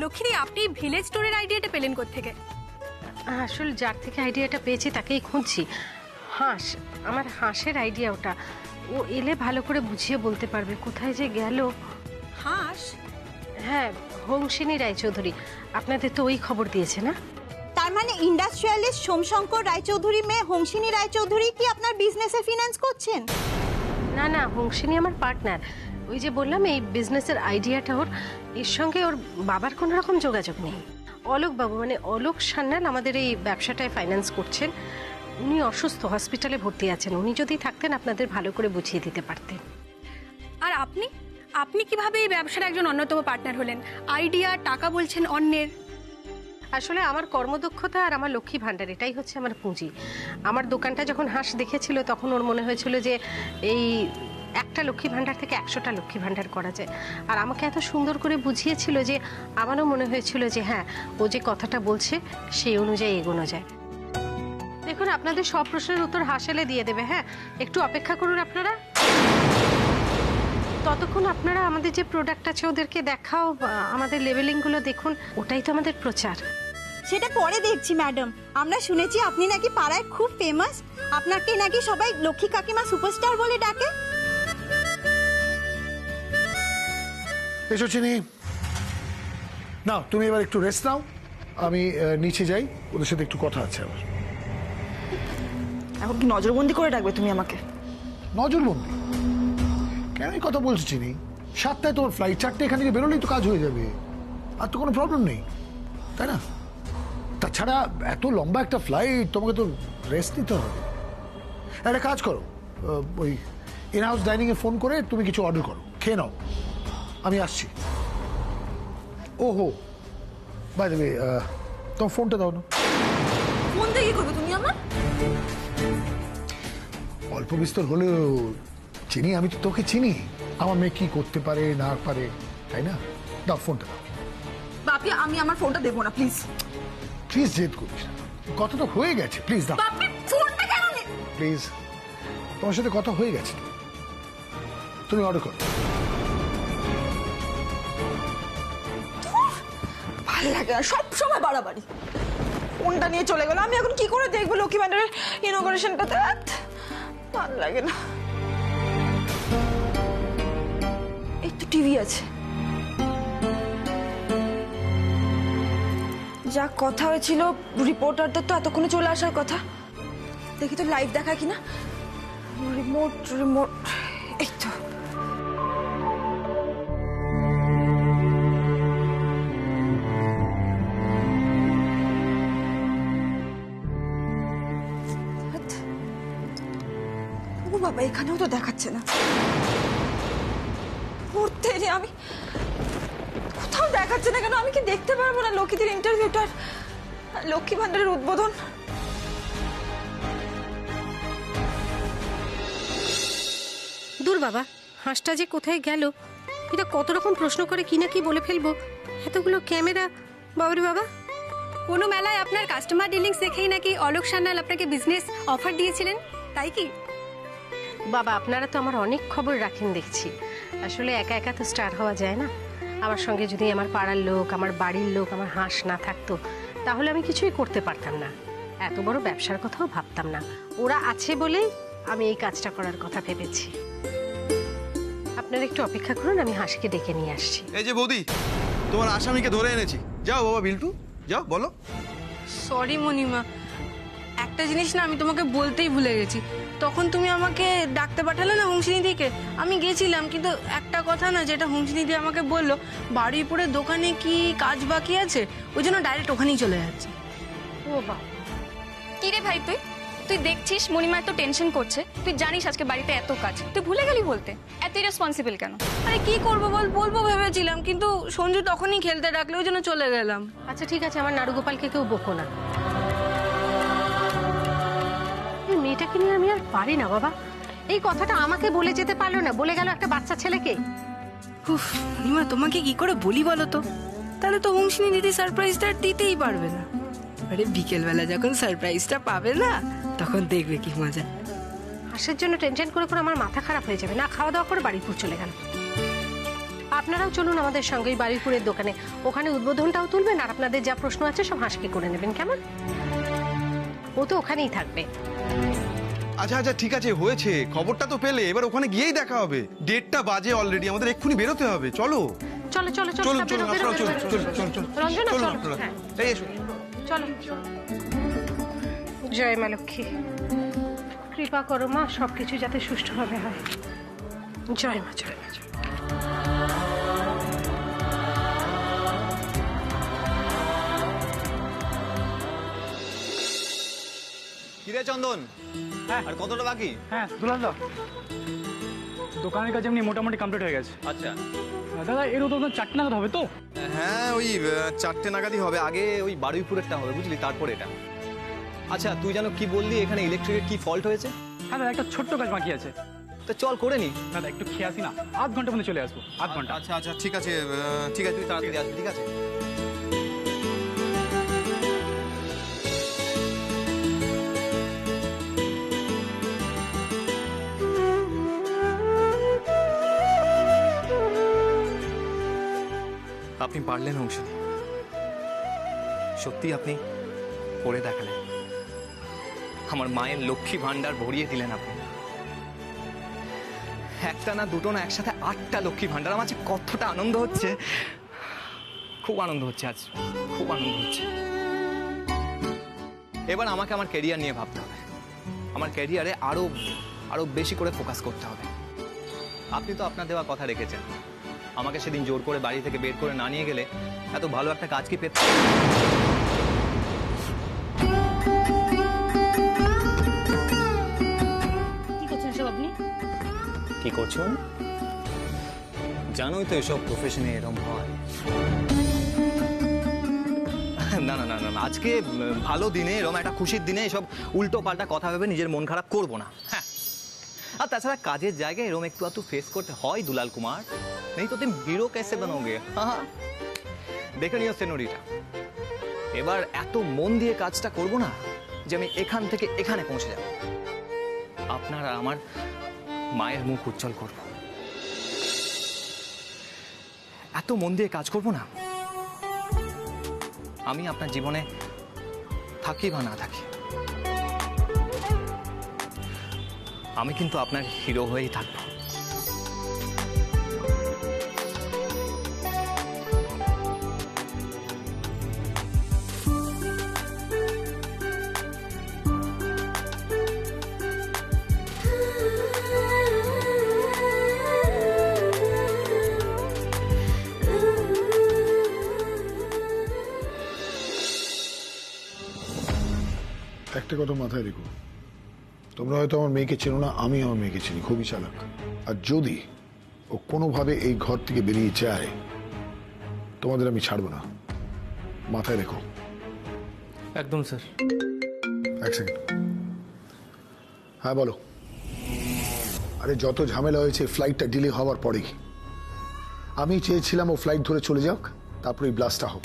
লক্ষ্মী, আপনি ভিলেজ স্টোরের আইডিয়াটা পেলেন কোত্থেকে? আসলে যার থেকে আইডিয়াটা পেয়েছি তাকেই খুঁজছি। হাঁস, আমার হাঁসের আইডিয়া ওটা। ও এলে ভালো করে বুঝিয়ে বলতে পারবে কোথায় যে গেল। হাঁস? হ্যাঁ, হংসিনী রায়চৌধুরী, আপনাদের তো ওই খবর দিয়েছে না? তার মানে ইন্ডাস্ট্রিয়ালিস্ট সোমশঙ্কর রায়চৌধুরী মেয়ে হংসিনী রায়চৌধুরী কি আপনার বিজনেসের ফিনান্স করছেন? না না, হংসিনী আমার পার্টনার। ওই যে বললাম এই বিজনেসের আইডিয়াটা ওর, এর সঙ্গে ওর বাবার কোনো রকম যোগাযোগ নেই। অলোক বাবু মানে অলোক সান্যাল আমাদের এই ব্যবসাটায় ফাইন্যান্স করছেন। উনি অসুস্থ, হসপিটালে ভর্তি আছেন। উনি যদি থাকতেন আপনাদের ভালো করে বুঝিয়ে দিতে পারতেন। আর আপনি আপনি কিভাবে এই ব্যবসার একজন অন্যতম পার্টনার হলেন? আইডিয়া, টাকা বলছেন অন্যের। আসলে আমার কর্মদক্ষতা আর আমার লক্ষ্মী ভাণ্ডার, এটাই হচ্ছে আমার পুঁজি। আমার দোকানটা যখন হাঁস দেখেছিল তখন ওর মনে হয়েছিল যে এই একটা লক্ষ্মী ভাণ্ডার থেকে 100টা লক্ষ্মী ভাণ্ডার করা যায়। আর আমাকে এত সুন্দর করে বুঝিয়েছিল যে আমারও মনে হয়েছিল যে হ্যাঁ, ও যে কথাটা বলছে সেই অনুযায়ী এগোনো যায়। দেখুন, আপনাদের সব প্রশ্নের উত্তর হাসেলে দিয়ে দেবে। হ্যাঁ, একটু অপেক্ষা করুন আপনারা। ততক্ষণ আপনারা আমাদের যে প্রোডাক্ট আছে ওদেরকে দেখাও, আমাদের লেবেলিংগুলো দেখুন, ওটাই তো আমাদের প্রচার। সেটা পরে দেখছি ম্যাডাম। আমরা শুনেছি আপনি নাকি পাড়ায় খুব ফেমাস, আপনাকে নাকি সবাই লক্ষ্মী কাকিমা সুপারস্টার বলে ডাকে। এসো চিনি, নাও তুমি এবার একটু রেস্ট নাও, আমি নিচে যাই, ওদের সাথে একটু কথা আছে আমার। এখন কি নজরবন্দি করে রাখবে তুমি আমাকে? নজরবন্দি কেন এই কথা বলছো চিনি? 7টায় তোমার ফ্লাইট, 4টে এখান থেকে বেরোলেই তো কাজ হয়ে যাবে, আর তো কোনো প্রবলেম নেই, তাই না? তাছাড়া এত লম্বা একটা ফ্লাইট, তোমাকে তো রেস্ট নিতে হবে। একটা কাজ করো, ওই ইন হাউস ডাইনিংয়ে ফোন করে তুমি কিছু অর্ডার করো, খেয়ে নাও, আমি আসছি। ওহো বাই দ্য ওয়ে, তোমার ফোনটা দাও না। ফোন দিয়ে কি করবে তুমি আমার? অল্প বিস্তর হলেও চিনি, আমি তো তোকে চিনি, আমার মেয়ে কি করতে পারে না পারে, তাই না? দাও ফোনটা দাও। বাপি, আমি আমার ফোনটা দেবো না, প্লিজ। প্লিজ জেদ করিস না, কথা তো হয়ে গেছে, প্লিজ দাও বাপি, ফোনটা কেন নেই? প্লিজ, তোমার সাথে কথা হয়ে গেছে, তুমি অর্ডার করো। ভালো লাগে না, সবসময় বাড়াবাড়ি। ফোনটা নিয়ে চলে গেল, আমি এখন কি করে দেখবো লক্ষ্মী ভান্ডারের ইনঅগারেশনটাতে? ভালো লাগে না। এই তো টিভি আছে, যা কথা হয়েছিল রিপোর্টারদের তো এতক্ষণে চলে আসার কথা। দেখি তো লাইভ দেখায় কিনা। রিমোট রিমোট, এই তো। ও বাবা, এখানেও তো দেখাচ্ছে না। পড়তে আমি কোথাও দেখাচ্ছে না কেন? আমি কি দেখতে পারবো না লক্ষ্মীদের ইন্টারভিউটার, লক্ষ্মী ভান্ডারের উদ্বোধন? দূর বাবা, হাঁসটা যে কোথায় গেল, এটা কত রকম প্রশ্ন করে কি না কি বলে ফেলবো। এতগুলো ক্যামেরা, বাবারে বাবা। কোনো মেলায় আপনার কাস্টমার ডিলিংস দেখেই নাকি অলোক সান্যাল আপনাকে বিজনেস অফার দিয়েছিলেন, তাই কি? বাবা, আপনারা তো আমার অনেক খবর রাখেন দেখছি। আসলে একা একা তো স্টার হওয়া যায় না। আমার সঙ্গে যদি আমার পাড়ার লোক, আমার বাড়ির লোক, আমার হাঁস না থাকতো, তাহলে আমি কিছুই করতে পারতাম না, এত বড় ব্যবসার কথাও ভাবতাম না। ওরা আছে বলেই আমি এই কাজটা করার কথা ভেবেছি। আপনারা একটু অপেক্ষা করুন, আমি হাঁসকে ডেকে নিয়ে আসছি। এই যে বৌদি, তোমার আসামিকে ধরে এনেছি। যাও বাবা বিল্টু, যাও বলো। সরি মণিমা, একটা জিনিস না আমি তোমাকে বলতেই ভুলে গেছি। তখন তুমি আমাকে ডাকতে পাঠালে না হংসিনীদিকে, আমি গেছিলাম, কিন্তু একটা কথা না যেটা হংসিনীদি আমাকে বললো, বারুইপুরের দোকানে কি কাজ বাকি আছে, ওই জন্য ডাইরেক্ট ওখানেই চলে যাচ্ছে। ও বাবা, কি রে ভাই, তুই দেখছিস মণিমা এত টেনশন করছে, তুই জানিস আজকে বাড়িতে এত কাজ, তুই ভুলে গেলি বলতে? এত রেসপন্সিবল কেন? আরে কি করবো বল, বলবো ভেবেছিলাম, কিন্তু সঞ্জু তখনই খেলতে ডাকলে, ওই জন্য চলে গেলাম। আচ্ছা ঠিক আছে, আমার নাড়ুগোপালকে কেউ বকো না। এই মেয়েটাকে নিয়ে আমি আর পারি না বাবা। এই কথাটা আমাকে বলে যেতে পারলো না, বলে গেল একটা বাচ্চা ছেলেকে। উফ মণিমা, তোমাকে কি করে বলি বলো তো? তাহলে তো হংসিনী দিদি সারপ্রাইজটা দিতেই পারবে না। আরে বিকেলবেলা যখন সারপ্রাইজটা পাবে না, তখন দেখবে কি মজা। হাঁসের জন্য টেনশন করে করে আমার মাথা খারাপ হয়ে যাবে। না খাওয়া দাওয়া করে বাড়িপুর চলে গেল। আপনারাও চলুন আমাদের সঙ্গে ওই বারুইপুরের দোকানে, ওখানে উদ্বোধনটাও তুলবেন আর আপনাদের যা প্রশ্ন আছে সব হাসকে করে নেবেন, কেমন? ও তো ওখানেই থাকবে। আচ্ছা আচ্ছা ঠিক আছে, হয়েছে, খবরটা তো পেলে, এবার ওখানে গিয়েই দেখা হবে। 1:30 বাজে অলরেডি, আমাদের এক্ষুনি বেরোতে হবে। চলো চলো চলো চলো চলুন বেরো, চলুন বেরো, আপনারা, বেরো, চলুন বেরো, চলুন চলুন চলুন রঞ্জনা, চলুন চলো। আপনারা। হ্যাঁ, এই এসো। চলো। জয় মা লক্ষ্মী, কৃপা করো মা, সবকিছু যাতে সুষ্ঠুভাবে হয়। জয় মা, জয় মা, জয় মা। কিরে চন্দন, হ্যাঁ। আর কতটা বাকি? হ্যাঁ দুলাল দা, দোকানের কাজ এমনি মোটামুটি কমপ্লিট হয়ে গেছে। আচ্ছা দাদা এর উদ্বোধন 4টে নাগাদ হবে তো? হ্যাঁ, ওই 4টে নাগাদই হবে। আগে ওই বারুইপুরেরটা হবে বুঝলি, তারপর এটা। আচ্ছা তুই জানো কি বললি, এখানে ইলেকট্রিকের কি ফল্ট হয়েছে? হ্যাঁ দাদা, একটা ছোট্ট কাজ বাকি আছে। তা চল করে নি। দাদা একটু খেয়ে আসি না, আধ ঘন্টার মধ্যে চলে আসবো। আধ ঘন্টা? আচ্ছা আচ্ছা ঠিক আছে, ঠিক আছে, তুই তাড়াতাড়ি আসবি, ঠিক আছে? আপনি পারলেন অংশী, সত্যি আপনি করে দেখালেন। আমার মায়ের লক্ষ্মী ভান্ডার ভরিয়ে দিলেন আপনি। একটা না দুটো না, একসাথে 8টা লক্ষ্মী ভান্ডার। আমার যে কতটা আনন্দ হচ্ছে, খুব আনন্দ হচ্ছে আজ, খুব আনন্দ হচ্ছে। এবার আমাকে আমার ক্যারিয়ার নিয়ে ভাবতে হবে। আমার ক্যারিয়ারে আরো আরো বেশি করে ফোকাস করতে হবে। আপনি তো আপনার দেওয়া কথা রেখেছেন। আমাকে সেদিন জোর করে বাড়ি থেকে বের করে না নিয়ে গেলে এত ভালো একটা কাজ কি পেতে? কি করছেন সব আপনি? কি করছো? জানোই তো এসব প্রফেশনে এরকম হয়। না না না না, আজকে ভালো দিনে, এরকম একটা খুশির দিনে এসব উল্টো পাল্টা কথা ভেবে নিজের মন খারাপ করবো না। হ্যাঁ, আর তাছাড়া কাজের জায়গায় এরকম একটু একটু ফেস করতে হয় দুলাল কুমার, নেই তো তুমি হিরো कैसे बनोगे? হ্যাঁ, দেখে নিও সেনোরিটা, এবার এত মন দিয়ে কাজটা করবো না যে আমি এখান থেকে এখানে পৌঁছে যাব। আপনারা আমার মায়ের মুখ উজ্জ্বল করব, এত মন দিয়ে কাজ করব না, আমি আপনার জীবনে থাকি বা না থাকি, আমি কিন্তু আপনার হিরো হয়েই থাকবো। একটা কথা মাথায় রেখো, তোমরা হয়তো আমার মেয়েকে চেনো না, আমি আমার মেয়েকে চিনি, খুবই চালাক। আর যদি ও কোনোভাবে এই ঘর থেকে বেরিয়ে যায়, তোমাদের আমি ছাড়বো না, মাথায় রেখো। একদম স্যার। এক সেকেন্ড। হ্যাঁ বলো। আরে যত ঝামেলা হয়েছে ফ্লাইটটা ডিলে হওয়ার পরেই। আমি চেয়েছিলাম ও ফ্লাইট ধরে চলে যাক, তারপরে এই ব্লাস্টটা হোক।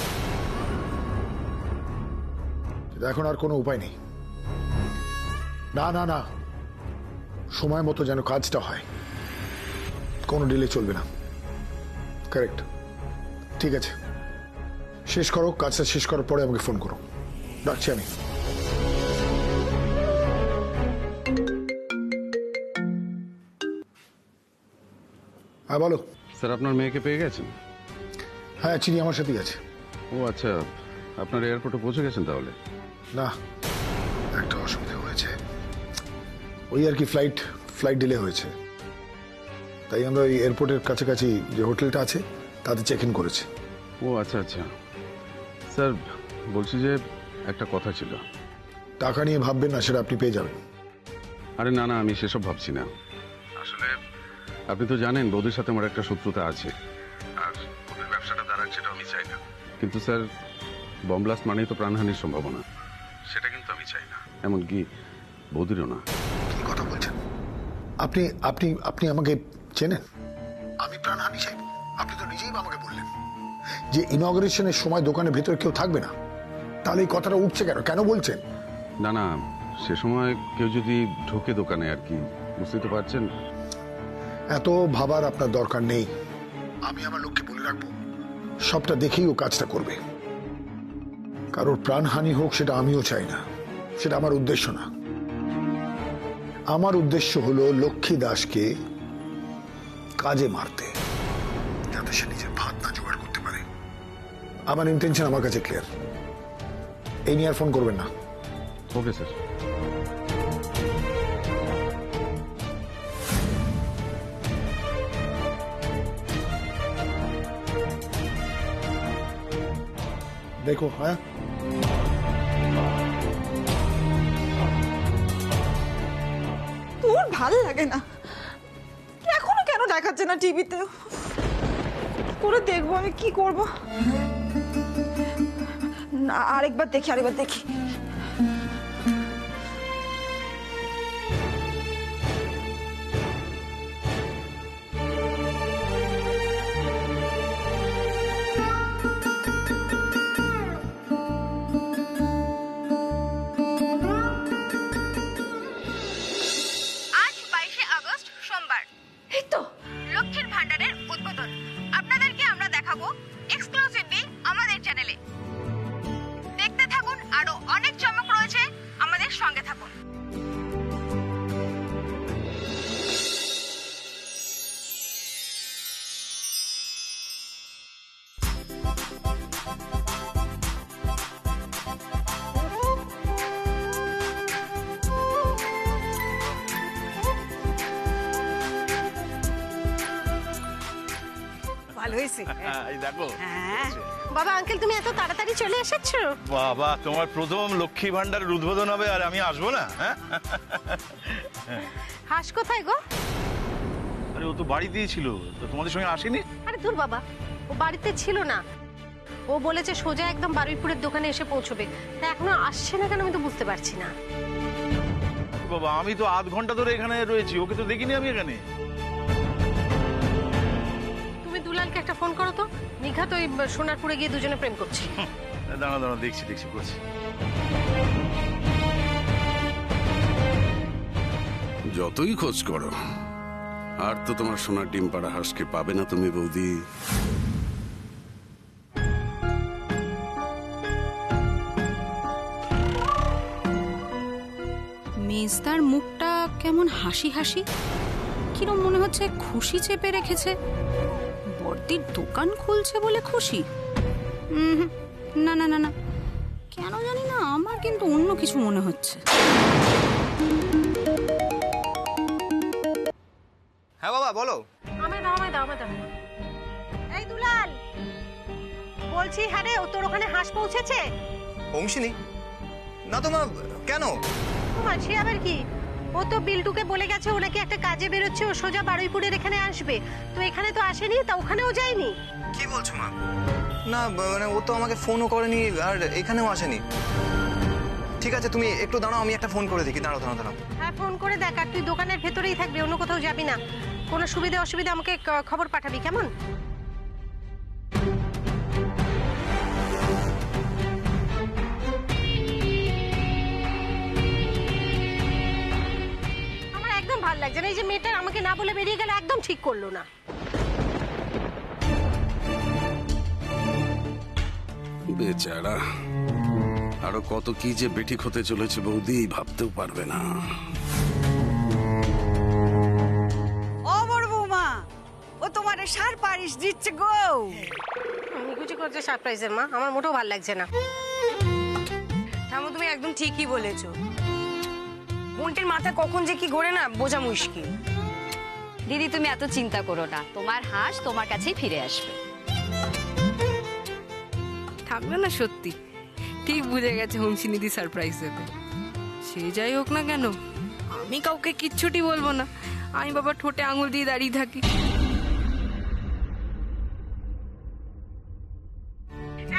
এখন আর কোনো উপায় নেই। না না না, সময় মতো যেন কাজটা হয়, কোনো ডিলে চলবে না। কারেক্ট, ঠিক আছে, শেষ করো কাজটা, শেষ করার পরে আমাকে ফোন করো, রাখছি আমি। হ্যাঁ বলো। স্যার আপনার মেয়েকে পেয়ে গেছেন? হ্যাঁ চিনি, আমার সাথেই আছে। ও আচ্ছা, আপনার এয়ারপোর্টে পৌঁছে গেছেন তাহলে? না, একটা অসুবিধা হয়েছে, ওই আর কি, ফ্লাইট ডিলে হয়েছে, তাই আমরা ওই এয়ারপোর্টের কাছাকাছি যে হোটেলটা আছে তাতে চেক ইন করেছি। ও আচ্ছা আচ্ছা। স্যার বলছি যে একটা কথা ছিল। টাকা নিয়ে ভাববেন না, সেটা আপনি পেয়ে যাবেন। আরে না না, আমি সেসব ভাবছি না। আসলে আপনি তো জানেন বৌদির সাথে আমার একটা শত্রুতা আছে, আর ওদের ব্যবসাটা দাঁড়াক সেটা আমি চাই না। কিন্তু স্যার বম ব্লাস্ট মানেই তো প্রাণহানির সম্ভাবনা, সেটা কিন্তু আমি চাই না, এমনকি বৌদিরও না। কি কথা বলছেন আপনি? আপনি আপনি আমাকে চেনেন? আমি প্রাণহানি চাইব? আপনি তো নিজেই আমাকে বললেন যে ইনঅগ্রেশনের সময় দোকানের ভেতরে কেউ থাকবে না, তাহলে এই কথাটা উঠছে কেন? কেন বলছেন? না না, সে সময় কেউ যদি ঢোকে দোকানে আর কি, বুঝতেই তো পারছেন। এত ভাবার আপনার দরকার নেই, আমি আমার লোককে বলে রাখবো, সবটা দেখেই ও কাজটা করবে। কারোর প্রাণহানি হোক সেটা আমিও চাই না, সেটা আমার উদ্দেশ্য না। আমার উদ্দেশ্য হলো লক্ষ্মী দাসকে কাজে মারতে, যাতে সে নিজের ভাত না জোগাড় করতে পারে। আমার ইন্টেনশন আমার কাছে ক্লিয়ার। এই নিয়ে আর ফোন করবেন না। Okay sir. দেখো, হ্যাঁ তোর ভাল লাগে না? এখনো কেন দেখাচ্ছে না টিভিতে? করে দেখবো, আমি কি করব? না, আরেকবার দেখি। আজ 22শে আগস্ট সোমবার, এই তো লক্ষ্মীর ভান্ডারের উদ্বোধন আপনাদেরকে আমরা দেখাবো এক্সক্লুসিভলি আমাদের চ্যানেলে। দেখতে থাকুন, আরো অনেক চমক রয়েছে, আমাদের সঙ্গে থাকুন। ভালো হয়েছে। এই দেখো হ্যাঁ বাবা, আঙ্কেল তুমি এত তাড়াতাড়ি চলে এসেছো? বাবা, তোমার প্রথম লক্ষ্মী ভান্ডারের উদ্বোধন হবে আর আমি আসবো না? হ্যাঁ, হাস কোথায় গো? আরে ও তো বাড়িতেই ছিল, তো তোমাদের সঙ্গে আসেনি? আরে দূর বাবা, ও বাড়িতে ছিল না। ও বলেছে সোজা একদম বারুইপুরের দোকানে এসে পৌঁছবে। তা এখনো আসছে না কেন আমি তো বুঝতে পারছি না। বাবা, আমি তো আধ ঘন্টা ধরে এখানে রয়েছি, ওকে তো দেখিনি আমি এখানে। তুমি দুলালকে একটা ফোন করো তো, নিঘাত ওই সোনারপুরে গিয়ে দুজনে প্রেম করছে। দাঁড়া দেখছি করছি। যতই খোঁজ করো, আর তো তোমার সোনার ডিম পাড়া হাঁসকে পাবে না তুমি বৌদি। মেজদার মুখটা কেমন হাসি হাসি, কিরম মনে হচ্ছে খুশি চেপে রেখেছে। বর্দির দোকান খুলছে বলে খুশি? না না না না, কেন জানি না, আমার কিন্তু অন্য কিছু মনে হচ্ছে। হ্যাঁ বাবা বলো। আমায় দাও। এই দুলাল, বলছি হ্যাঁ রে, ও তোর ওখানে হাঁস পৌঁছেছে? অংশিনী? না তো মা, কেন? সে আবার কি? ও তো বিল্টুকে বলে গেছে ও নাকি একটা কাজে বেরোচ্ছে, ও সোজা বারুইপুরের এখানে আসবে। তো এখানে তো আসেনি, তা ওখানেও যায়নি। কি বলছো মা? না মানে ও তো আমাকে ফোনও করেনি আর এখানেও আসেনি। ঠিক আছে তুমি একটু দাঁড়াও, আমি একটা ফোন করে দেখি। দাঁড়াও। হ্যাঁ ফোন করে দেখ, আর তুই দোকানের ভেতরেই থাকবি, অন্য কোথাও যাবি না। কোনো সুবিধা অসুবিধা আমাকে খবর পাঠাবি, কেমন? আমার একদম ভালো লাগছে না, এই যে মেয়েটা আমাকে না বলে বেরিয়ে গেল, একদম ঠিক করলো না। বেচারা, আরো কত কি যে বেঠিক হতে চলেছে বৌদি, ভাবতেও পারবে না। ও বড় বৌমা, ও তোমার সারপ্রাইজ দিচ্ছে গো। আমি কিছু করছে সারপ্রাইজের মা, আমার মোটেও ভালো লাগছে না। ঠামু তুমি একদম ঠিকই বলেছো। বোনটির মাথা কখন যে কি ঘোরে না বোঝা মুশকিল। দিদি তুমি এত চিন্তা করো না, তোমার হাঁস তোমার কাছেই ফিরে আসবে। থাকবে না, সত্যি ঠিক বুঝে গেছে হংসিনিধি সারপ্রাইজ দেবে। সে যাই হোক না কেন, আমি কাউকে কিচ্ছুটি বলবো না। আমি বাবা ঠোঁটে আঙুল দিয়ে দাঁড়িয়ে থাকি।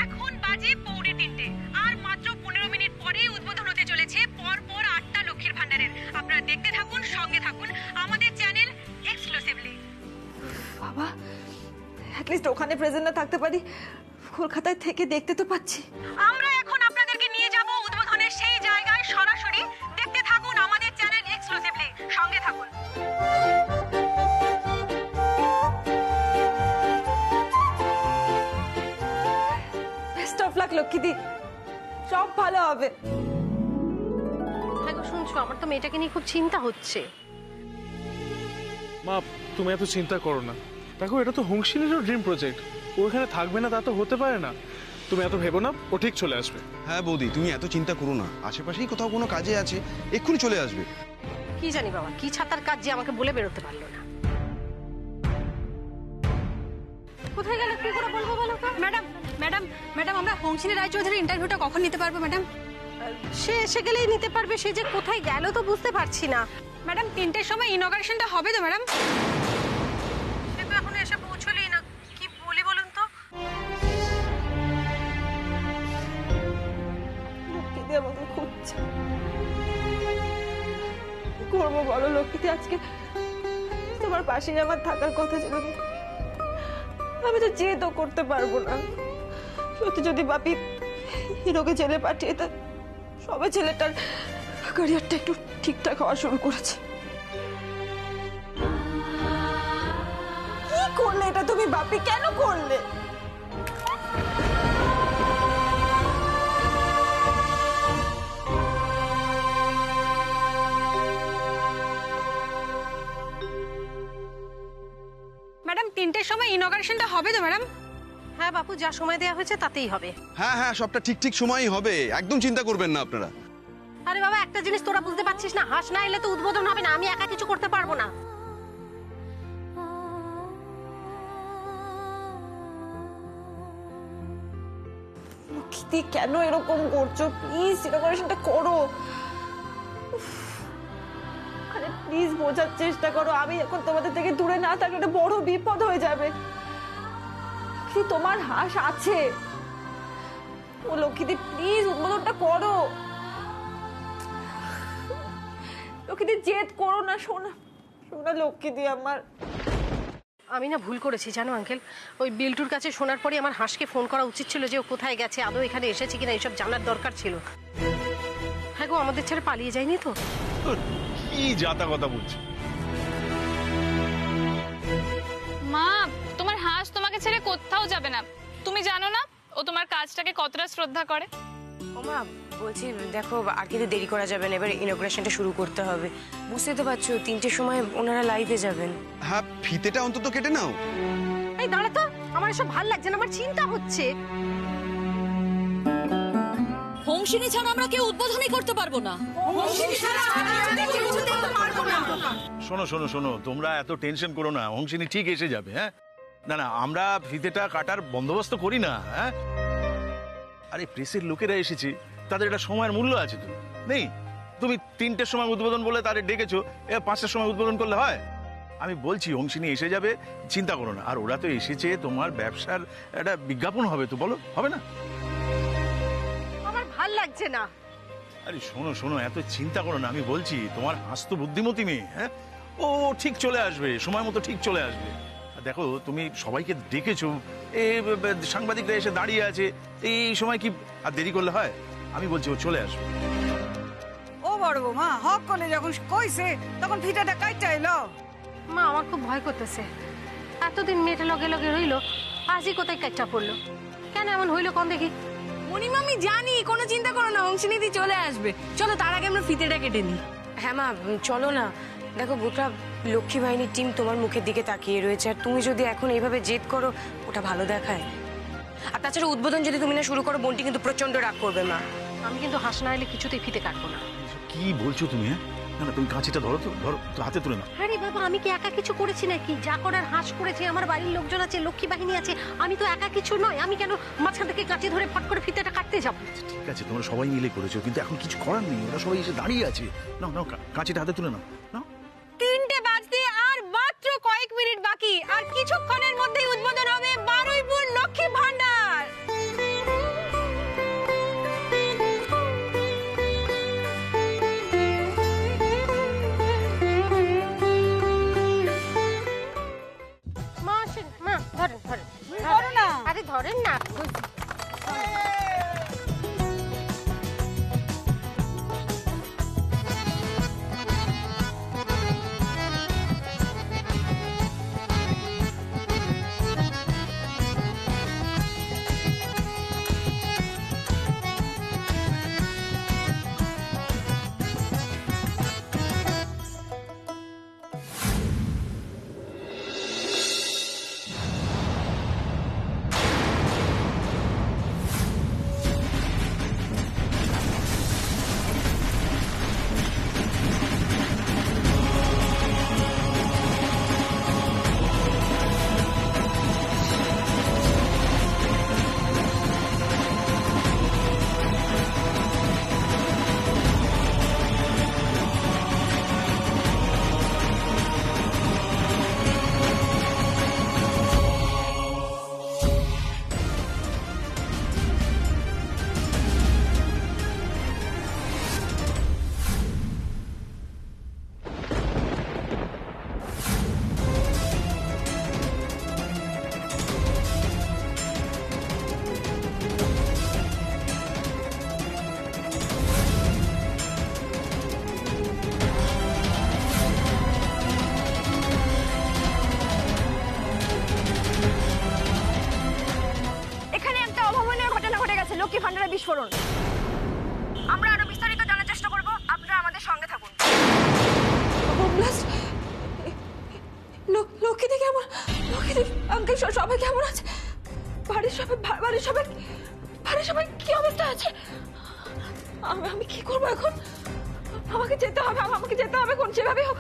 এখন বাজে 2:45, আর মাত্র 15 মিনিট পরেই উদ্বোধন হতে চলেছে পরপর 8টা লক্ষ্মীর ভান্ডারের। আপনারা দেখতে থাকুন, সঙ্গে থাকুন, আমাদের চ্যানেল এক্সক্লুসিভলি। বাবা, অ্যাটলিস্ট ওখানে প্রেজেন্ট না থাকতে পারি, কলকাতায় থেকে দেখতে তো পাচ্ছি। আমরা এখন আপনাদেরকে নিয়ে যাব উদ্বোধনের সেই জায়গায় সরাসরি। দেখতে থাকুন আমাদের চ্যানেল এক্সক্লুসিভলি, সঙ্গে থাকুন। অফ লাক লক্ষ্মীদি, সব ভালো হবে। হ্যাঁ গো, শুনছো, আমার তো মেয়েটাকে নিয়ে খুব চিন্তা হচ্ছে। মা তুমি এত চিন্তা করো না, দেখো এটা তো হংসিনীরও ড্রিম প্রজেক্ট, ও এখানে থাকবে না তা তো হতে পারে না। তুমি এত ভেবো না, ও ঠিক চলে আসবে। হ্যাঁ বৌদি, তুমি এত চিন্তা করো না, আশেপাশেই কোথাও কোনো কাজে আছে, এক্ষুনি চলে আসবে। কি জানি বাবা, কি ছাতার কাজ যে আমাকে বলে বেরোতে পারলো না। কোথায় গেল, কি করে বলবো বলো তো? ম্যাডাম ম্যাডাম ম্যাডাম, আমরা হংসিনী রায়চৌধুরীর ইন্টারভিউটা কখন নিতে পারবো ম্যাডাম? সে এসে গেলেই নিতে পারবে, সে যে কোথায় গেল তো বুঝতে পারছি না। ম্যাডাম 3টের সময় ইনঅগারেশনটা হবে তো ম্যাডাম? সে তো এখন এসে পৌঁছলেই না, কি বলি বলুন তো? লক্ষ্মীদি আমাকে খুঁজছে, কি করবো বলো লক্ষ্মীদি? আজকে তোমার পাশেই আমার থাকার কথা ছিল, আমি তো জেদও করতে পারবো না। সত্যি যদি বাপি হিরোকে জেলে পাঠিয়ে তা সবে ছেলেটার ক্যারিয়ারটা একটু ঠিকঠাক হওয়া শুরু করেছে। কি করলে এটা তুমি বাপি, কেন করলে? ম্যাডাম 3টের সময় ইনঅগারেশনটা হবে তো ম্যাডাম? হ্যাঁ বাপু, যা সময় দেওয়া হয়েছে তাতেই হবে। হ্যাঁ হ্যাঁ, সবটা ঠিক ঠিক সময়ই হবে, একদম চিন্তা করবেন না আপনারা। আরে বাবা, একটা জিনিস তোরা বুঝতে পারছিস না, হাঁস না এলে তো উদ্বোধন হবে না, আমি একা কিছু করতে পারবো না। লক্ষ্মীদি কেন এরকম করছো? প্লিজ ইনঅগারেশনটা করো। আরে প্লিজ বোঝার চেষ্টা করো, আমি এখন তোমাদের থেকে দূরে না থাকলে একটা বড় বিপদ হয়ে যাবে। লক্ষ্মী, তোমার হাঁস আছে, ও লক্ষ্মীদি প্লিজ উদ্বোধনটা করো। লক্ষ্মীদি জেদ করো না, শোনা শোনা লক্ষ্মীদি আমার। আমি না ভুল করেছি জানো আঙ্কেল, ওই বিল্টুর কাছে শোনার পরে আমার হাঁসকে ফোন করা উচিত ছিল যে ও কোথায় গেছে, আদৌ এখানে এসেছে কিনা, এইসব জানার দরকার ছিল। হ্যাঁ গো, আমাদের ছেড়ে পালিয়ে যায়নি তো? কি জাতা কথা বলছি। মা, তোমার হাঁস তোমাকে ছেড়ে কোথাও যাবে না। তুমি জানো না ও তোমার কাজটাকে কতটা শ্রদ্ধা করে? ওমা, বলছি দেখো আর কিন্তু দেরি করা যাবে না, এবার ইনঅগ্রেশনটা শুরু করতে হবে। বুঝতে তো পারছো 3টের সময় ওনারা লাইভে যাবেন। হ্যাঁ, ফিতেটা অন্তত কেটে নাও। এই দাঁড়া তো, আমার এসব ভাল লাগছে না, আমার চিন্তা হচ্ছে। হংসিনী ছাড়া আমরা কেউ উদ্বোধনই করতে পারবো না। শোনো শোনো শোনো, তোমরা এত টেনশন করো না, হংসিনী ঠিক এসে যাবে। হ্যাঁ, না না, আমরা ফিতেটা কাটার বন্দোবস্ত করি না। হ্যাঁ, আরে প্রেসের লোকেরা এসেছে, তাদের একটা সময়ের মূল্য আছে তো নেই? তুমি 3টের সময় উদ্বোধন বলে তাদের ডেকেছো, 5টার সময় উদ্বোধন করলে হয়? আমি বলছি হংসিনী এসে যাবে, চিন্তা করো না। আর ওরা তো এসেছে, তোমার ব্যবসার একটা বিজ্ঞাপন হবে তো, বলো হবে না? আমার ভাল লাগছে না। আরে শোনো শোনো, এত চিন্তা করো না, আমি বলছি তোমার হাস তো বুদ্ধিমতী মেয়ে। হ্যাঁ, ও ঠিক চলে আসবে, সময় মতো ঠিক চলে আসবে। আর দেখো তুমি সবাইকে ডেকেছো, সাংবাদিকরা এসে দাঁড়িয়ে আছে, এই সময় কি আর দেরি করলে হয়? আমি বলছি ও চলে আসবে। ও বড় মা হক করে যখন কইছে তখন ফিটাটা কাটতে এলো। মা, আমার খুব ভয় করতেছে, এতদিন মেয়েটা লগে লগে রইলো, আজই কোথায় কাটটা পড়লো, কেন এমন হইলো কোন দেখি? মণিমা, আমি জানি, কোনো চিন্তা করো না, হংসিনীদি চলে আসবে। চলো তার আগে আমরা ফিতেটা কেটে নিই। হ্যাঁ মা, চলো না। দেখো গোটা লক্ষ্মী বাহিনীর টিম তোমার মুখের দিকে তাকিয়ে রয়েছে, আর তুমি যদি এখন এইভাবে জেদ করো ওটা ভালো দেখায়। আর তাছাড়া উদ্বোধন যদি তুমি না শুরু করো, বোনটি কিন্তু প্রচন্ড রাগ করবে মা। আমি কিন্তু হাঁস না এলে কিছুতেই ফিতে কাটবো না। কি বলছো তুমি? হ্যাঁ, না না, তুমি কাঁচিটা ধরো তো, ধরো তো, হাতে তুলে নাও। আরে বাবা, আমি কি একা কিছু করেছি নাকি? যা করার হাঁস করেছে, আমার বাড়ির লোকজন আছে, লক্ষ্মী বাহিনী আছে, আমি তো একা কিছু নয়। আমি কেন মাঝখান থেকে কাঁচি ধরে ফট করে ফিতেটা কাটতে যাবো? ঠিক আছে, তোমরা সবাই মিলে করেছো, কিন্তু এখন কিছু করার নেই, ওরা সবাই এসে দাঁড়িয়ে আছে। নাও নাও, কাঁচিটা হাতে তুলে নাও। নাও, 3টে বাজতে আর মাত্র কয়েক মিনিট বাকি, আর কিছুক্ষণের মধ্যেই উদ্বোধন হবে বারুইপুর লক্ষ্মী ভান্ডার। মা আসেন, মা ধরেন ধরেন ধরেন না, আরে ধরেন না। করুন। আমরা আরো বিস্তারিত জানার চেষ্টা করব, আপনারা আমাদের সঙ্গে থাকুন। লক্ষ্মীদি কেমন? লক্ষ্মীদি আঙ্কেল সবাই কেমন আছে? বাড়ির সবাই কি অবস্থা আছে? আমি কি করবো এখন? আমাকে যেতে হবে কোন যেভাবে হোক।